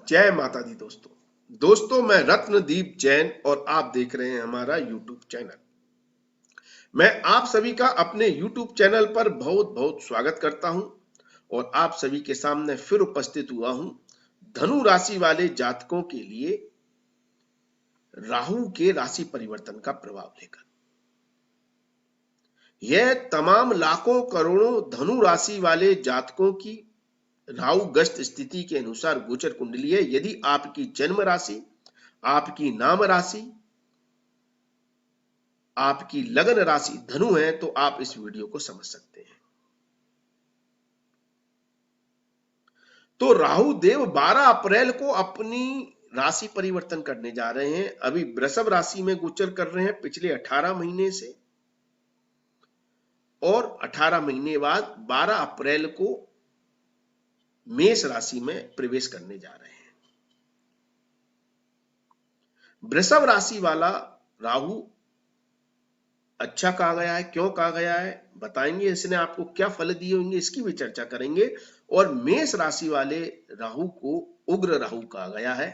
जय माता दी दोस्तों मैं रत्नदीप जैन और आप देख रहे हैं हमारा यूट्यूब चैनल। मैं आप सभी का अपने यूट्यूब चैनल पर बहुत बहुत स्वागत करता हूं और आप सभी के सामने फिर उपस्थित हुआ हूं धनु राशि वाले जातकों के लिए राहु के राशि परिवर्तन का प्रभाव लेकर। यह तमाम लाखों करोड़ों धनु राशि वाले जातकों की राहु ग्रस्त स्थिति के अनुसार गोचर कुंडली है। यदि आपकी जन्म राशि, आपकी नाम राशि, आपकी लगन राशि धनु है तो आप इस वीडियो को समझ सकते हैं। तो राहु देव 12 अप्रैल को अपनी राशि परिवर्तन करने जा रहे हैं। अभी वृषभ राशि में गोचर कर रहे हैं पिछले 18 महीने से, और 18 महीने बाद 12 अप्रैल को मेष राशि में प्रवेश करने जा रहे हैं। वृषभ राशि वाला राहु अच्छा कहा गया है, क्यों कहा गया है बताएंगे। इसने आपको क्या फल दिए होंगे इसकी भी चर्चा करेंगे। और मेष राशि वाले राहु को उग्र राहु कहा गया है,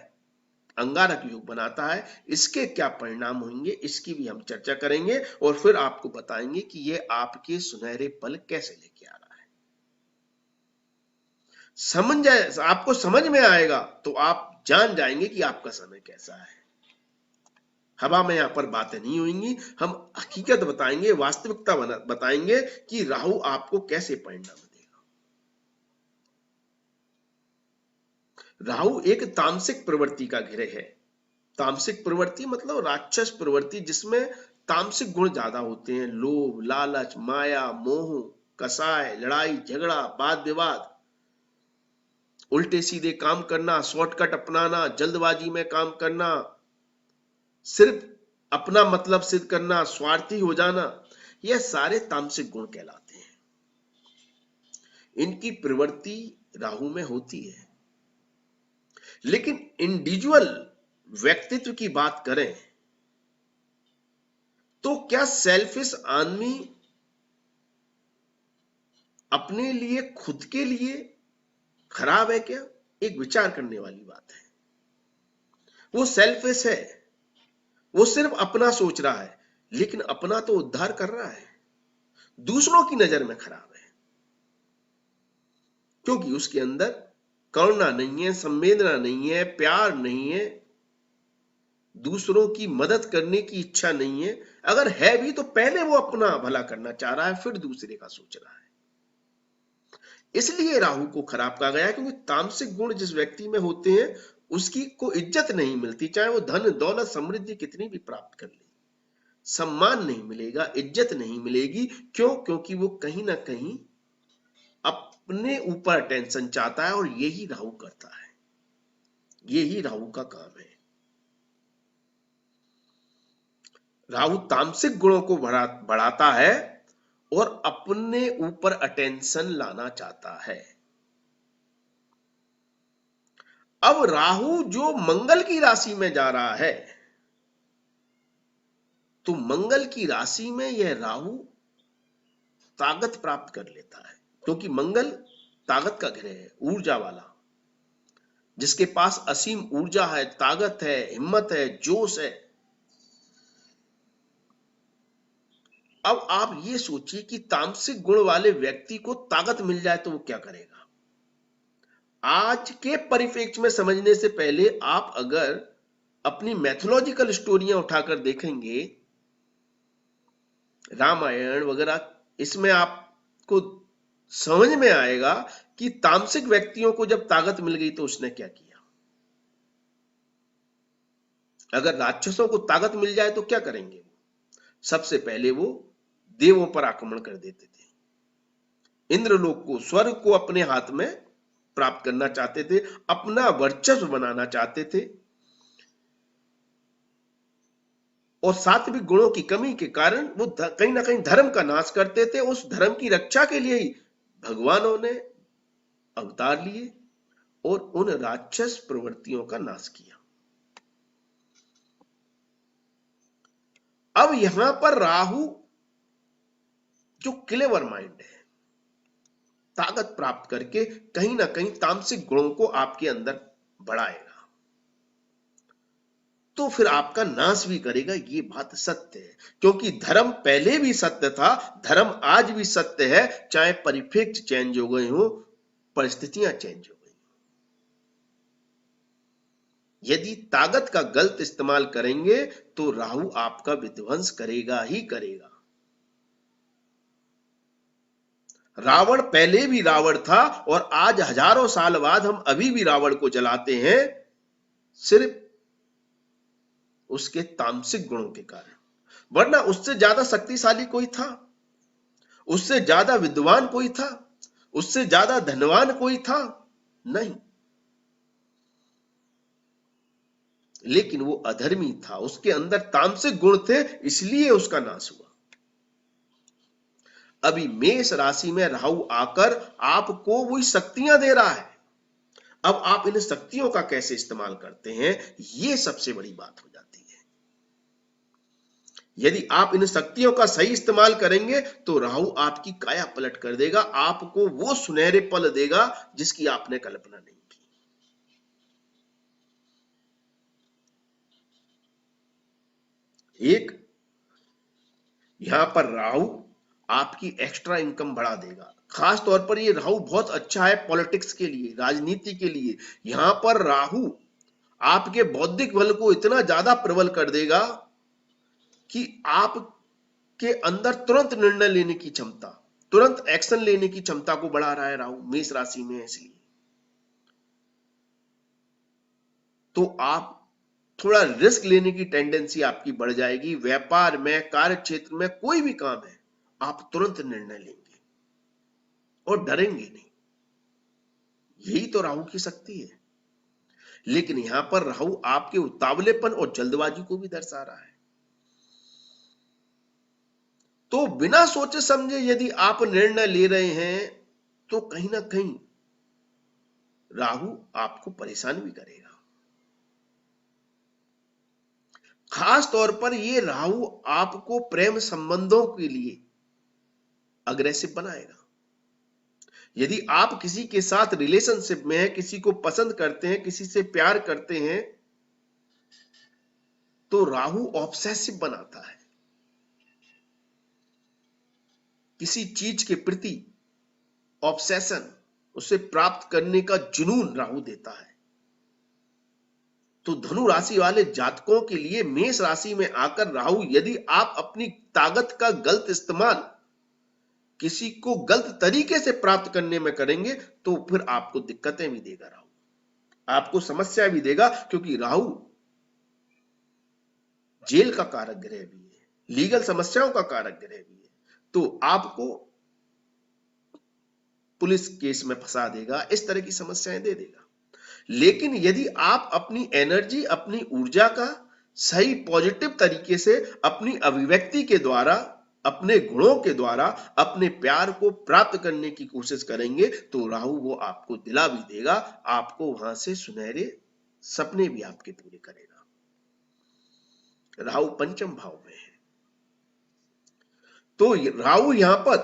अंगारक योग बनाता है। इसके क्या परिणाम होंगे इसकी भी हम चर्चा करेंगे और फिर आपको बताएंगे कि ये आपके सुनहरे पल कैसे लेके आ रहा है। आपको समझ में आएगा तो आप जान जाएंगे कि आपका समय कैसा है। हवा में यहां पर बातें नहीं होंगी, हम हकीकत बताएंगे, वास्तविकता बताएंगे कि राहु आपको कैसे परिणाम देगा। राहु एक तामसिक प्रवृत्ति का ग्रह है। तामसिक प्रवृत्ति मतलब राक्षस प्रवृत्ति, जिसमें तामसिक गुण ज्यादा होते हैं। लोभ, लालच, माया, मोह, कसाय, लड़ाई झगड़ा, वाद विवाद, उल्टे सीधे काम करना, शॉर्टकट अपनाना, जल्दबाजी में काम करना, सिर्फ अपना मतलब सिद्ध करना, स्वार्थी हो जाना, यह सारे तामसिक गुण कहलाते हैं। इनकी प्रवृत्ति राहु में होती है। लेकिन इंडिविजुअल व्यक्तित्व की बात करें तो क्या सेल्फिश आदमी अपने लिए, खुद के लिए खराब है क्या? एक विचार करने वाली बात है। वो सेल्फिश है, वो सिर्फ अपना सोच रहा है, लेकिन अपना तो उद्धार कर रहा है, दूसरों की नजर में खराब है, क्योंकि उसके अंदर करुणा नहीं है, संवेदना नहीं है, प्यार नहीं है, दूसरों की मदद करने की इच्छा नहीं है। अगर है भी तो पहले वो अपना भला करना चाह रहा है, फिर दूसरे का सोच रहा है। इसलिए राहु को खराब कहा गया है, क्योंकि तामसिक गुण जिस व्यक्ति में होते हैं उसकी को इज्जत नहीं मिलती। चाहे वो धन दौलत समृद्धि कितनी भी प्राप्त कर ले, सम्मान नहीं मिलेगा, इज्जत नहीं मिलेगी। क्यों? क्योंकि वो कहीं ना कहीं अपने ऊपर अटेंशन चाहता है, और यही राहु करता है, यही राहु का काम है। राहु तामसिक गुणों को बढ़ाता है और अपने ऊपर अटेंशन लाना चाहता है। अब राहु जो मंगल की राशि में जा रहा है, तो मंगल की राशि में यह राहु ताकत प्राप्त कर लेता है, क्योंकि मंगल ताकत का ग्रह है, ऊर्जा वाला, जिसके पास असीम ऊर्जा है, ताकत है, हिम्मत है, जोश है। अब आप ये सोचिए कि तामसिक गुण वाले व्यक्ति को ताकत मिल जाए तो वो क्या करेगा। आज के परिप्रेक्ष्य में समझने से पहले आप अगर अपनी मैथोलॉजिकल स्टोरियां उठाकर देखेंगे, रामायण वगैरह, इसमें आपको समझ में आएगा कि तामसिक व्यक्तियों को जब ताकत मिल गई तो उसने क्या किया। अगर राक्षसों को ताकत मिल जाए तो क्या करेंगे वो? सबसे पहले वो देवों पर आक्रमण कर देते थे, इंद्रलोक को, स्वर्ग को अपने हाथ में प्राप्त करना चाहते थे, अपना वर्चस्व बनाना चाहते थे। और सात्विक गुणों की कमी के कारण वो कहीं ना कहीं धर्म का नाश करते थे। उस धर्म की रक्षा के लिए ही भगवानों ने अवतार लिए और उन राक्षस प्रवृत्तियों का नाश किया। अब यहां पर राहु जो क्लेवर माइंड है, ताकत प्राप्त करके कहीं ना कहीं तामसिक गुणों को आपके अंदर बढ़ाएगा, तो फिर आपका नाश भी करेगा। ये बात सत्य है, क्योंकि धर्म पहले भी सत्य था, धर्म आज भी सत्य है, चाहे परिप्रेक्ष्य चेंज हो गए हो, परिस्थितियां चेंज हो गई। यदि ताकत का गलत इस्तेमाल करेंगे तो राहु आपका विध्वंस करेगा ही करेगा। रावण पहले भी रावण था, और आज हजारों साल बाद हम अभी भी रावण को जलाते हैं, सिर्फ उसके तामसिक गुणों के कारण। वरना उससे ज्यादा शक्तिशाली कोई था, उससे ज्यादा विद्वान कोई था, उससे ज्यादा धनवान कोई था? नहीं। लेकिन वो अधर्मी था, उसके अंदर तामसिक गुण थे, इसलिए उसका नाश हुआ। अभी मेष राशि में राहु आकर आपको वही शक्तियां दे रहा है। अब आप इन शक्तियों का कैसे इस्तेमाल करते हैं, ये सबसे बड़ी बात हो जाती है। यदि आप इन शक्तियों का सही इस्तेमाल करेंगे तो राहु आपकी काया पलट कर देगा, आपको वो सुनहरे पल देगा जिसकी आपने कल्पना नहीं की। एक, यहां पर राहु आपकी एक्स्ट्रा इनकम बढ़ा देगा। खास तौर पर ये राहु बहुत अच्छा है पॉलिटिक्स के लिए, राजनीति के लिए। यहां पर राहु आपके बौद्धिक बल को इतना ज्यादा प्रबल कर देगा कि आपके अंदर तुरंत निर्णय लेने की क्षमता, तुरंत एक्शन लेने की क्षमता को बढ़ा रहा है राहु मेष राशि में। इसलिए तो आप थोड़ा रिस्क लेने की टेंडेंसी आपकी बढ़ जाएगी। व्यापार में, कार्य क्षेत्र में, कोई भी काम है, आप तुरंत निर्णय लेंगे और डरेंगे नहीं। यही तो राहु की शक्ति है। लेकिन यहां पर राहु आपके उतावलेपन और जल्दबाजी को भी दर्शा रहा है। तो बिना सोचे समझे यदि आप निर्णय ले रहे हैं तो कहीं ना कहीं राहु आपको परेशान भी करेगा। खास तौर पर ये राहु आपको प्रेम संबंधों के लिए अग्रेसिव बनाएगा। यदि आप किसी के साथ रिलेशनशिप में हैं, किसी को पसंद करते हैं, किसी से प्यार करते हैं, तो राहु ऑब्सेसिव बनाता है। किसी चीज के प्रति ऑब्सेशन, उसे प्राप्त करने का जुनून राहु देता है। तो धनु राशि वाले जातकों के लिए मेष राशि में आकर राहु, यदि आप अपनी ताकत का गलत इस्तेमाल किसी को गलत तरीके से प्राप्त करने में करेंगे तो फिर आपको दिक्कतें भी देगा राहु, आपको समस्या भी देगा। क्योंकि राहु जेल का कारक ग्रह भी है, लीगल समस्याओं का कारक ग्रह भी है, तो आपको पुलिस केस में फंसा देगा, इस तरह की समस्याएं दे देगा। लेकिन यदि आप अपनी एनर्जी, अपनी ऊर्जा का सही पॉजिटिव तरीके से अपनी अभिव्यक्ति के द्वारा, अपने गुणों के द्वारा अपने प्यार को प्राप्त करने की कोशिश करेंगे तो राहु वो आपको दिला भी देगा, आपको वहां से सुनहरे सपने भी आपके पूरे करेगा। राहु पंचम भाव में है, तो राहु यहां पर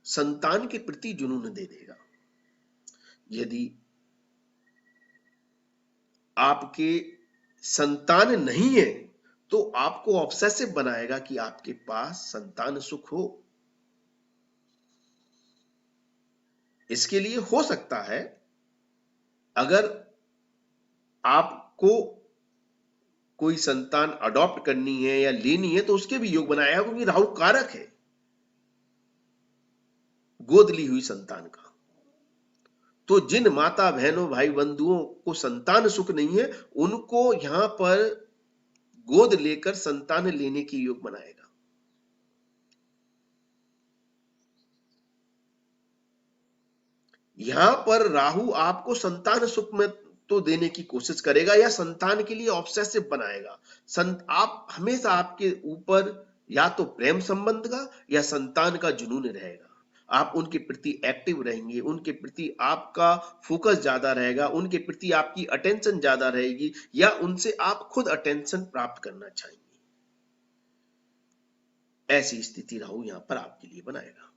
संतान के प्रति जुनून दे देगा। यदि आपके संतान नहीं है तो आपको ऑब्सेसिव बनाएगा कि आपके पास संतान सुख हो। इसके लिए हो सकता है अगर आपको कोई संतान अडॉप्ट करनी है या लेनी है तो उसके भी योग बनाया है, क्योंकि राहु कारक है गोद ली हुई संतान का। तो जिन माता बहनों भाई बंधुओं को संतान सुख नहीं है, उनको यहां पर गोद लेकर संतान लेने की योग बनाएगा। यहां पर राहु आपको संतान सुख में तो देने की कोशिश करेगा या संतान के लिए ऑब्सेसिव बनाएगा। आप हमेशा, आपके ऊपर या तो प्रेम संबंध का या संतान का जुनून रहेगा। आप उनके प्रति एक्टिव रहेंगे, उनके प्रति आपका फोकस ज्यादा रहेगा, उनके प्रति आपकी अटेंशन ज्यादा रहेगी, या उनसे आप खुद अटेंशन प्राप्त करना चाहेंगे। ऐसी स्थिति राहु यहां पर आपके लिए बनाएगा।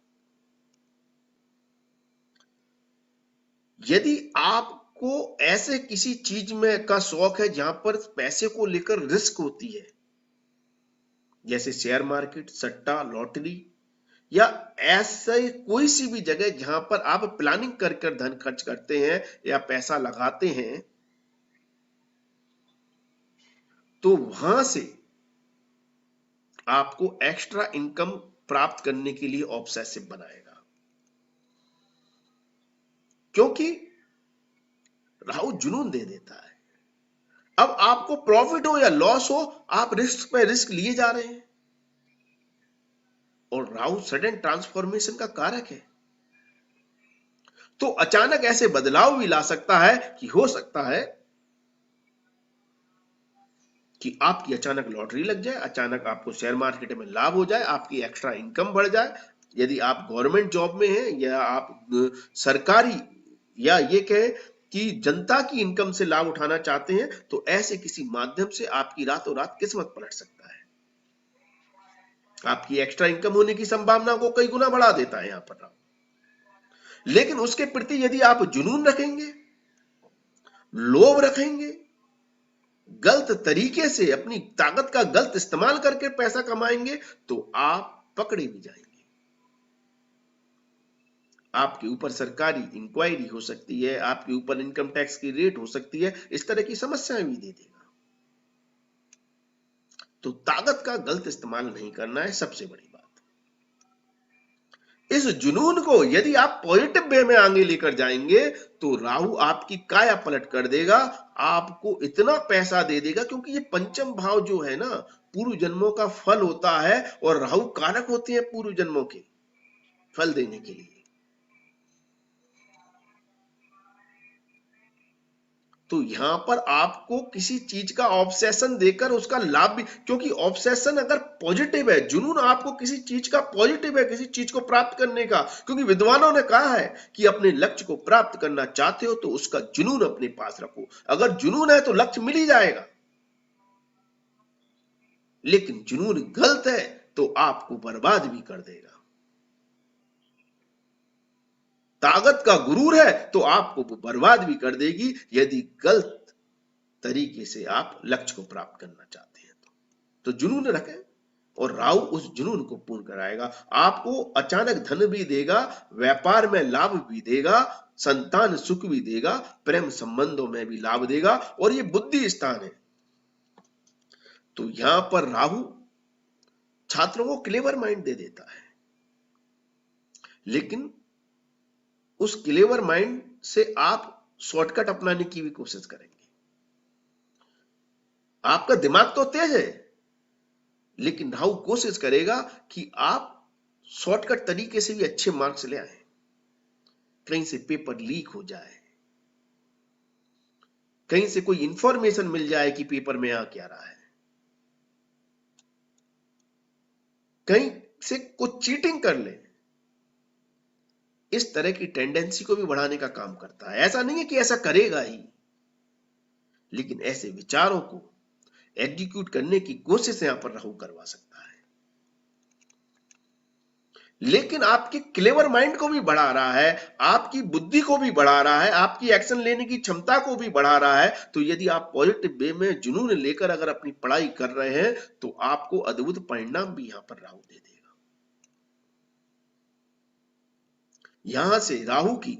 यदि आप आपको ऐसे किसी चीज में का शौक है जहां पर पैसे को लेकर रिस्क होती है, जैसे शेयर मार्केट, सट्टा, लॉटरी, या ऐसे कोई सी भी जगह जहां पर आप प्लानिंग कर कर धन खर्च करते हैं या पैसा लगाते हैं, तो वहां से आपको एक्स्ट्रा इनकम प्राप्त करने के लिए ऑब्सेसिव बनाएगा, क्योंकि राहु जुनून दे देता है। अब आपको प्रॉफिट हो या लॉस हो, आप रिस्क पे रिस्क लिए जा रहे हैं, और राहु सडन ट्रांसफॉर्मेशन का कारक है, तो अचानक ऐसे बदलाव भी ला सकता है कि हो सकता है कि आपकी अचानक लॉटरी लग जाए, अचानक आपको शेयर मार्केट में लाभ हो जाए, आपकी एक्स्ट्रा इनकम बढ़ जाए। यदि आप गवर्नमेंट जॉब में हैं या आप सरकारी या ये कहें कि जनता की इनकम से लाभ उठाना चाहते हैं, तो ऐसे किसी माध्यम से आपकी रातों रात किस्मत पलट सकता है। आपकी एक्स्ट्रा इनकम होने की संभावना को कई गुना बढ़ा देता है यहां पर। लेकिन उसके प्रति यदि आप जुनून रखेंगे, लोभ रखेंगे, गलत तरीके से अपनी ताकत का गलत इस्तेमाल करके पैसा कमाएंगे, तो आप पकड़े भी जाएंगे। आपके ऊपर सरकारी इंक्वायरी हो सकती है, आपके ऊपर इनकम टैक्स की रेट हो सकती है, इस तरह की समस्याएं भी दे देगा। तो ताकत का गलत इस्तेमाल नहीं करना है सबसे बड़ी बात। इस जुनून को यदि आप पॉजिटिव वे में आगे लेकर जाएंगे, तो राहु आपकी काया पलट कर देगा, आपको इतना पैसा दे देगा, क्योंकि ये पंचम भाव जो है ना, पूर्व जन्मों का फल होता है, और राहु कारक होते हैं पूर्व जन्मों के फल देने के लिए। तो यहां पर आपको किसी चीज का ऑब्सेशन देकर उसका लाभ भी, क्योंकि ऑब्सेशन अगर पॉजिटिव है, जुनून आपको किसी चीज का पॉजिटिव है, किसी चीज को प्राप्त करने का, क्योंकि विद्वानों ने कहा है कि अपने लक्ष्य को प्राप्त करना चाहते हो तो उसका जुनून अपने पास रखो। अगर जुनून है तो लक्ष्य मिल ही जाएगा, लेकिन जुनून गलत है तो आपको बर्बाद भी कर देगा। ताकत का गुरूर है तो आपको वो बर्बाद भी कर देगी, यदि गलत तरीके से आप लक्ष्य को प्राप्त करना चाहते हैं तो जुनून रखें, और राहु उस जुनून को पूर्ण कराएगा। आपको अचानक धन भी देगा, व्यापार में लाभ भी देगा, संतान सुख भी देगा, प्रेम संबंधों में भी लाभ देगा, और ये बुद्धि स्थान है। तो यहां पर राहु छात्रों को क्लेवर माइंड दे देता है, लेकिन उस क्लेवर माइंड से आप शॉर्टकट अपनाने की भी कोशिश करेंगे। आपका दिमाग तो तेज है, लेकिन राहु कोशिश करेगा कि आप शॉर्टकट तरीके से भी अच्छे मार्क्स ले आए, कहीं से पेपर लीक हो जाए, कहीं से कोई इंफॉर्मेशन मिल जाए कि पेपर में आ क्या रहा है, कहीं से कुछ चीटिंग कर ले। इस तरह की टेंडेंसी को भी बढ़ाने का काम करता है। ऐसा नहीं है कि ऐसा करेगा ही, लेकिन ऐसे विचारों को एग्जीक्यूट करने की कोशिश यहां पर राहु करवा सकता है। लेकिन आपके क्लेवर माइंड को भी बढ़ा रहा है, आपकी बुद्धि को भी बढ़ा रहा है, आपकी एक्शन लेने की क्षमता को भी बढ़ा रहा है। तो यदि आप पॉजिटिव वे में जुनून लेकर अगर अपनी पढ़ाई कर रहे हैं, तो आपको अद्भुत परिणाम भी यहां पर राहु दे देगा। यहां से राहु की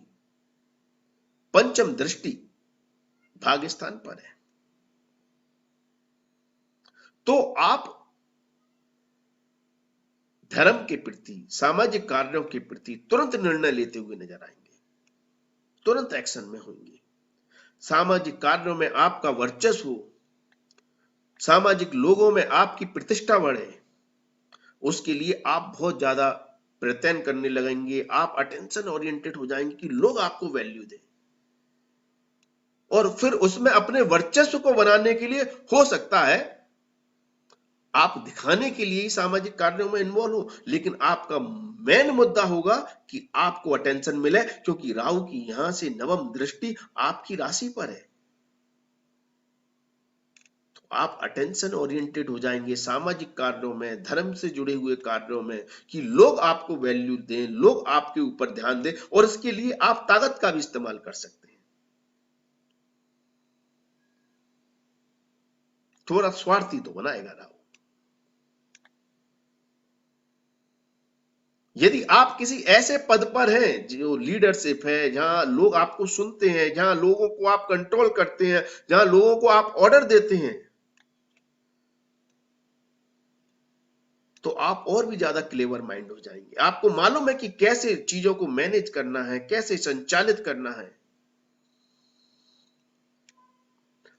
पंचम दृष्टि भाग्यस्थान पर है, तो आप धर्म के प्रति, सामाजिक कार्यों के प्रति तुरंत निर्णय लेते हुए नजर आएंगे, तुरंत एक्शन में होंगे। सामाजिक कार्यों में आपका वर्चस्व हो, सामाजिक लोगों में आपकी प्रतिष्ठा बढ़े, उसके लिए आप बहुत ज्यादा प्रयत्न करने लगेंगे। आप अटेंशन ओरिएंटेड हो जाएंगे कि लोग आपको वैल्यू दें, और फिर उसमें अपने वर्चस्व को बनाने के लिए हो सकता है आप दिखाने के लिए ही सामाजिक कार्यों में इन्वॉल्व हो, लेकिन आपका मेन मुद्दा होगा कि आपको अटेंशन मिले, क्योंकि राहु की यहां से नवम दृष्टि आपकी राशि पर है। तो आप अटेंशन ओरिएंटेड हो जाएंगे सामाजिक कार्यों में, धर्म से जुड़े हुए कार्यों में, कि लोग आपको वैल्यू दें, लोग आपके ऊपर ध्यान दें, और इसके लिए आप ताकत का भी इस्तेमाल कर सकते हैं। थोड़ा स्वार्थी तो बनाएगा राहु। यदि आप किसी ऐसे पद पर हैं जो लीडरशिप है, जहां लोग आपको सुनते हैं, जहां लोगों को आप कंट्रोल करते हैं, जहां लोगों को आप ऑर्डर देते हैं, तो आप और भी ज्यादा क्लेवर माइंड हो जाएंगे। आपको मालूम है कि कैसे चीजों को मैनेज करना है, कैसे संचालित करना है।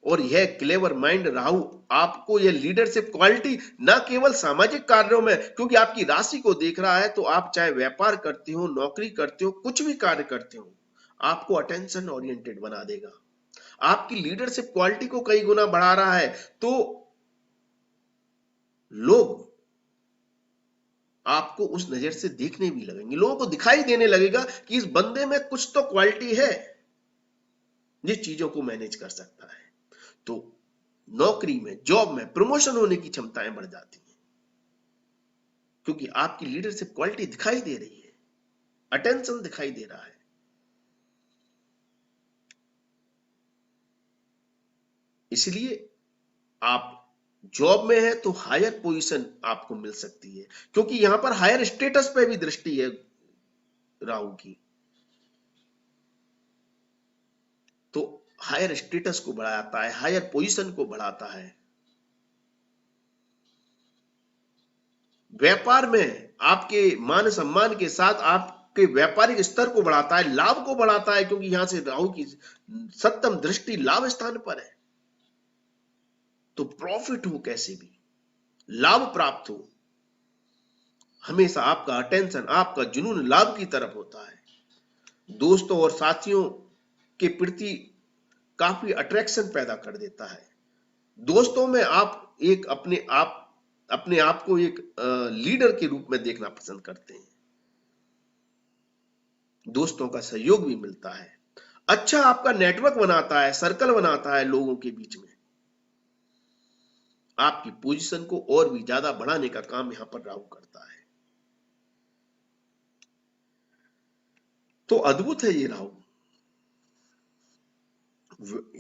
और यह क्लेवर माइंड राहु आपको यह लीडरशिप क्वालिटी न केवल सामाजिक कार्यों में, क्योंकि आपकी राशि को देख रहा है, तो आप चाहे व्यापार करते हो, नौकरी करते हो, कुछ भी कार्य करते हो, आपको अटेंशन ओरिएंटेड बना देगा। आपकी लीडरशिप क्वालिटी को कई गुना बढ़ा रहा है, तो लोग आपको उस नजर से देखने भी लगेंगे। लोगों को दिखाई देने लगेगा कि इस बंदे में कुछ तो क्वालिटी है, जिस चीजों को मैनेज कर सकता है। तो नौकरी में, जॉब में प्रमोशन होने की क्षमताएं बढ़ जाती हैं, क्योंकि आपकी लीडरशिप क्वालिटी दिखाई दे रही है, अटेंशन दिखाई दे रहा है। इसलिए आप जॉब में है तो हायर पोजीशन आपको मिल सकती है, क्योंकि यहां पर हायर स्टेटस पे भी दृष्टि है राहु की। तो हायर स्टेटस को बढ़ाता है, हायर पोजीशन को बढ़ाता है। व्यापार में आपके मान सम्मान के साथ आपके व्यापारिक स्तर को बढ़ाता है, लाभ को बढ़ाता है, क्योंकि यहां से राहु की सप्तम दृष्टि लाभ स्थान पर है। तो प्रॉफिट हो, कैसे भी लाभ प्राप्त हो, हमेशा आपका अटेंशन, आपका जुनून लाभ की तरफ होता है। दोस्तों और साथियों के प्रति काफी अट्रैक्शन पैदा कर देता है। दोस्तों में आप एक अपने आप को एक लीडर के रूप में देखना पसंद करते हैं। दोस्तों का सहयोग भी मिलता है, अच्छा आपका नेटवर्क बनाता है, सर्कल बनाता है लोगों के बीच में। आपकी पोजीशन को और भी ज्यादा बढ़ाने का काम यहां पर राहु करता है। तो अद्भुत है ये राहु।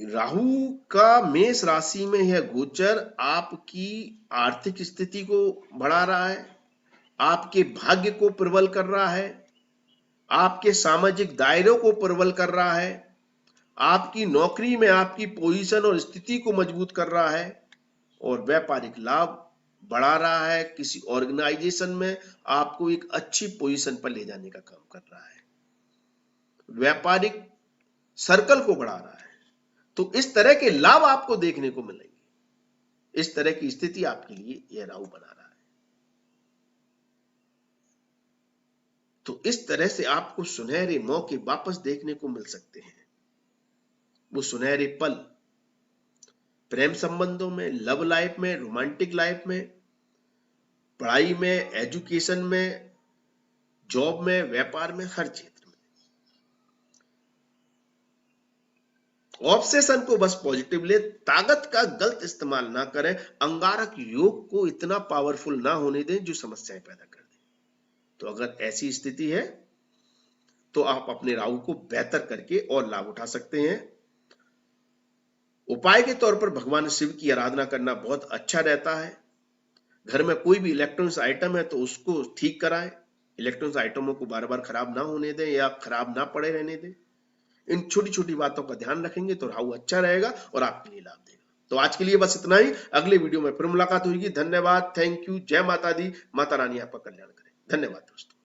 राहु का मेष राशि में यह गोचर आपकी आर्थिक स्थिति को बढ़ा रहा है, आपके भाग्य को प्रबल कर रहा है, आपके सामाजिक दायरों को प्रबल कर रहा है, आपकी नौकरी में आपकी पोजीशन और स्थिति को मजबूत कर रहा है, और व्यापारिक लाभ बढ़ा रहा है। किसी ऑर्गेनाइजेशन में आपको एक अच्छी पोजीशन पर ले जाने का काम कर रहा है, व्यापारिक सर्कल को बढ़ा रहा है। तो इस तरह के लाभ आपको देखने को मिलेंगे। इस तरह की स्थिति आपके लिए यह राहु बना रहा है। तो इस तरह से आपको सुनहरे मौके वापस देखने को मिल सकते हैं। वो सुनहरे पल प्रेम संबंधों में, लव लाइफ में, रोमांटिक लाइफ में, पढ़ाई में, एजुकेशन में, जॉब में, व्यापार में, हर क्षेत्र में। ऑब्सेशन को बस पॉजिटिव ले, ताकत का गलत इस्तेमाल ना करें, अंगारक योग को इतना पावरफुल ना होने दें जो समस्याएं पैदा कर दे। तो अगर ऐसी स्थिति है तो आप अपने राहु को बेहतर करके और लाभ उठा सकते हैं। उपाय के तौर पर भगवान शिव की आराधना करना बहुत अच्छा रहता है। घर में कोई भी इलेक्ट्रॉनिक्स आइटम है तो उसको ठीक कराएं, इलेक्ट्रॉनिक्स आइटमों को बार बार खराब ना होने दें या खराब ना पड़े रहने दें। इन छोटी छोटी बातों का ध्यान रखेंगे तो राहु अच्छा रहेगा और आपके लिए लाभ देगा। तो आज के लिए बस इतना ही। अगले वीडियो में फिर मुलाकात होगी। धन्यवाद, थैंक यू, जय माता दी। माता रानी आपका कल्याण करे। धन्यवाद दोस्तों।